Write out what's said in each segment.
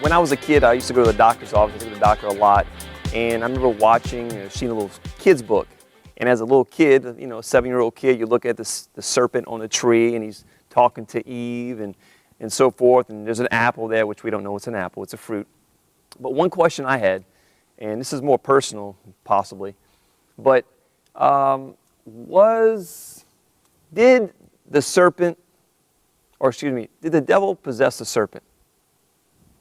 When I was a kid, I used to go to the doctor's office. I go to the doctor a lot. And I remember watching, seeing a little kid's book. And as a little kid, a 7-year-old kid, you look at the serpent on the tree, and he's talking to Eve and so forth. And there's an apple there, which we don't know it's an apple. It's a fruit. But one question I had, and this is more personal, possibly, but did the serpent, or excuse me, did the devil possess the serpent?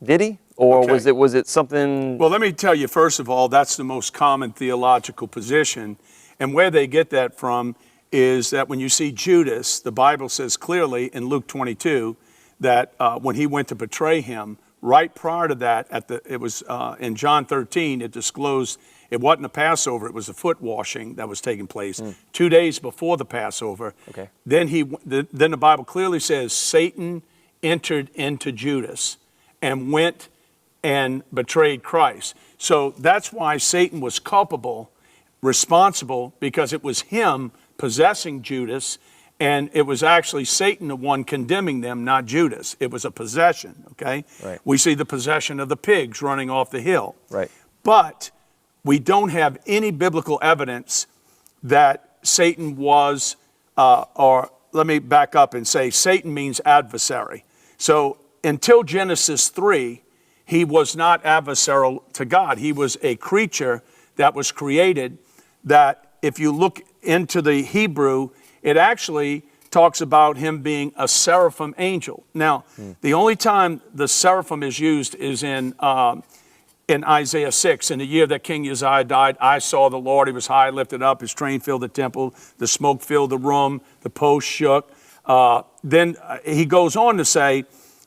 Did he? Or Okay. was it something? Well, let me tell you, first of all, that's the most common theological position. And where they get that from is that when you see Judas, the Bible says clearly in Luke 22 that when he went to betray him, right prior to that, it was in John 13, it disclosed it wasn't a Passover, it was a foot washing that was taking place 2 days before the Passover. Okay. Then then the Bible clearly says Satan entered into Judas and went and betrayed Christ. So that's why Satan was culpable, responsible, because it was him possessing Judas, and it was actually Satan the one condemning them, not Judas. It was a possession, okay? Right. We see the possession of the pigs running off the hill. Right. But we don't have any biblical evidence that Satan was, or let me back up and say Satan means adversary. So until Genesis 3, he was not adversarial to God. He was a creature that was created that if you look into the Hebrew, it actually talks about him being a seraphim angel. Now, the only time the seraphim is used is in Isaiah 6. In the year that King Uzziah died, I saw the Lord. He was high, lifted up. His train filled the temple. The smoke filled the room. The post shook. Then he goes on to say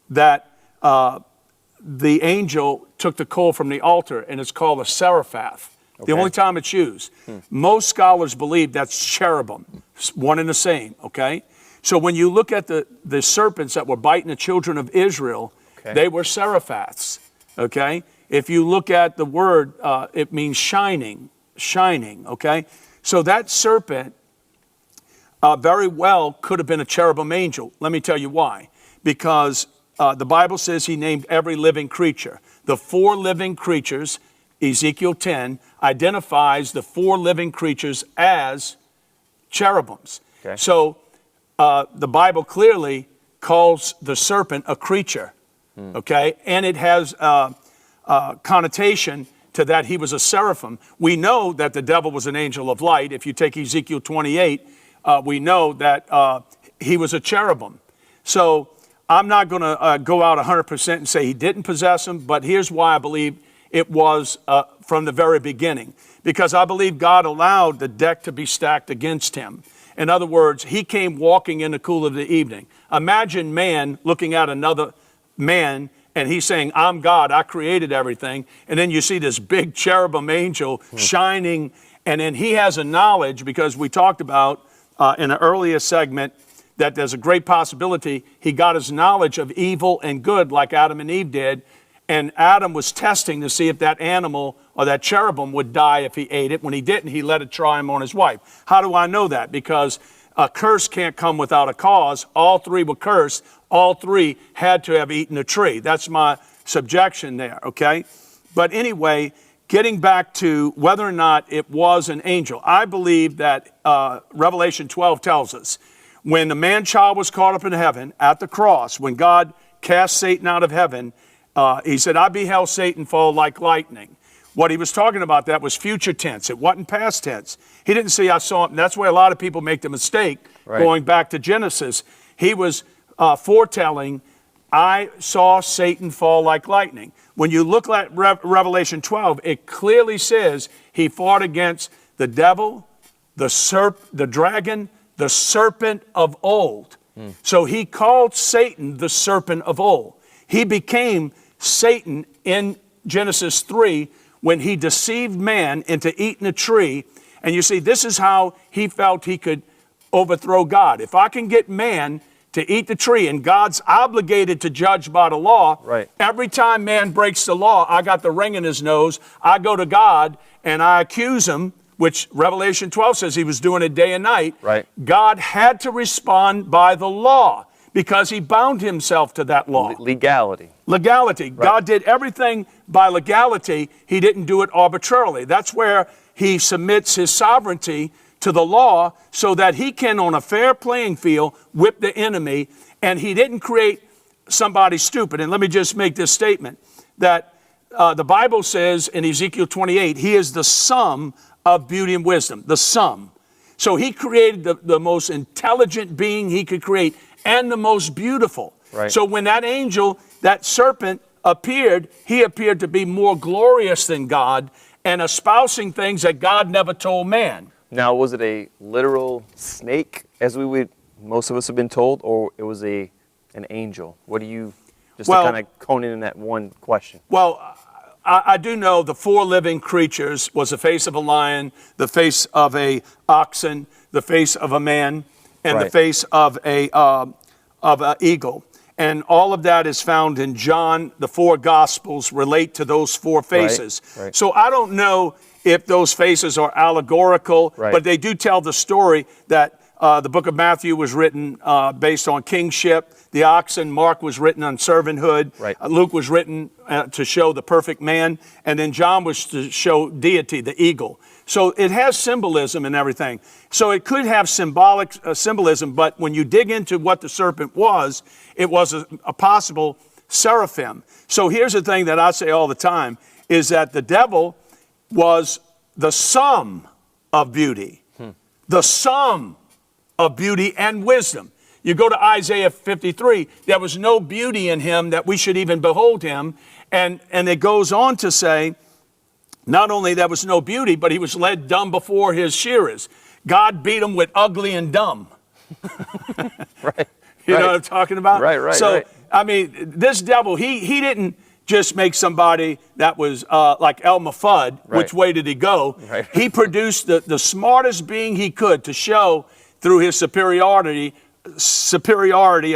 that the angel took the coal from the altar, and it's called a seraphath. The only time it's used. Most scholars believe that's cherubim, one and the same, okay? So when you look at the serpents that were biting the children of Israel, they were seraphats, okay? If you look at the word, it means shining, okay? So that serpent very well could have been a cherubim angel. Let me tell you why. Because the Bible says he named every living creature. The 4 living creatures, Ezekiel 10, identifies the 4 living creatures as cherubims. Okay. So the Bible clearly calls the serpent a creature, okay? And it has connotation to that he was a seraphim. We know that the devil was an angel of light. If you take Ezekiel 28, we know that he was a cherubim. So I'm not going to go out 100% and say he didn't possess him, but here's why I believe it was from the very beginning. Because I believe God allowed the deck to be stacked against him. In other words, he came walking in the cool of the evening. Imagine man looking at another man and he's saying, I'm God, I created everything. And then you see this big cherubim angel shining, and then he has a knowledge, because we talked about in an earlier segment that there's a great possibility he got his knowledge of evil and good like Adam and Eve did. And Adam was testing to see if that animal or that cherubim would die if he ate it. When he didn't, he let it try him on his wife. How do I know that? Because a curse can't come without a cause. All 3 were cursed. All 3 had to have eaten a tree. That's my subjection there, okay? But anyway, getting back to whether or not it was an angel, I believe that Revelation 12 tells us when the man-child was caught up in heaven at the cross, when God cast Satan out of heaven, he said, I beheld Satan fall like lightning. What he was talking about, that was future tense. It wasn't past tense. He didn't say, I saw him. That's where a lot of people make the mistake going back to Genesis. He was foretelling, I saw Satan fall like lightning. When you look at Revelation 12, it clearly says he fought against the devil, the dragon, the serpent of old. So he called Satan the serpent of old. He became Satan in Genesis 3 when he deceived man into eating a tree. And you see, this is how he felt he could overthrow God. If I can get man to eat the tree, and God's obligated to judge by the law, every time man breaks the law, I got the ring in his nose. I go to God and I accuse him, which Revelation 12 says he was doing it day and night. God had to respond by the law, because he bound himself to that law. Legality. Legality. Right. God did everything by legality. He didn't do it arbitrarily. That's where he submits his sovereignty to the law so that he can, on a fair playing field, whip the enemy. And he didn't create somebody stupid. And let me just make this statement, that the Bible says in Ezekiel 28, he is the sum of beauty and wisdom, the sum. So he created the most intelligent being he could create and the most beautiful. Right. So when that angel, that serpent appeared, he appeared to be more glorious than God and espousing things that God never told man. Now, was it a literal snake, as most of us have been told, or it was an angel? What do you, to kind of hone in on that one question? Well, I do know the 4 living creatures was the face of a lion, the face of a oxen, the face of a man, and the face of an eagle. And all of that is found in John. The 4 Gospels relate to those 4 faces. Right. So I don't know if those faces are allegorical, but they do tell the story that the book of Matthew was written based on kingship. The oxen, Mark was written on servanthood. Right. Luke was written to show the perfect man. And then John was to show deity, the eagle. So it has symbolism and everything. So it could have symbolic symbolism, but when you dig into what the serpent was, it was a possible seraphim. So here's the thing that I say all the time, is that the devil was the sum of beauty. The sum of beauty and wisdom. You go to Isaiah 53, there was no beauty in him that we should even behold him. And it goes on to say, not only there was no beauty, but he was led dumb before his shearers. God beat him with ugly and dumb. Right. You know what I'm talking about? Right. So, I mean, this devil, he didn't just make somebody that was like Elmer Fudd. Which way did he go? Right. He produced the smartest being he could to show through his superiority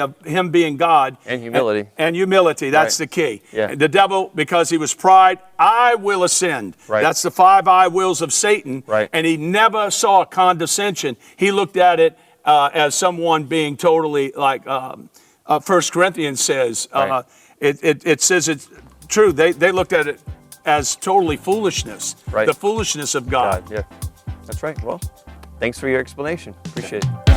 of him being God. And humility. And humility, that's the key. Yeah. The devil, because he was pride, I will ascend. Right. That's the 5 I wills of Satan. Right. And he never saw condescension. He looked at it as someone being totally like 1 Corinthians says. It says it's true. They looked at it as totally foolishness. Right. The foolishness of God. Yeah. That's right. Well, thanks for your explanation. Appreciate it.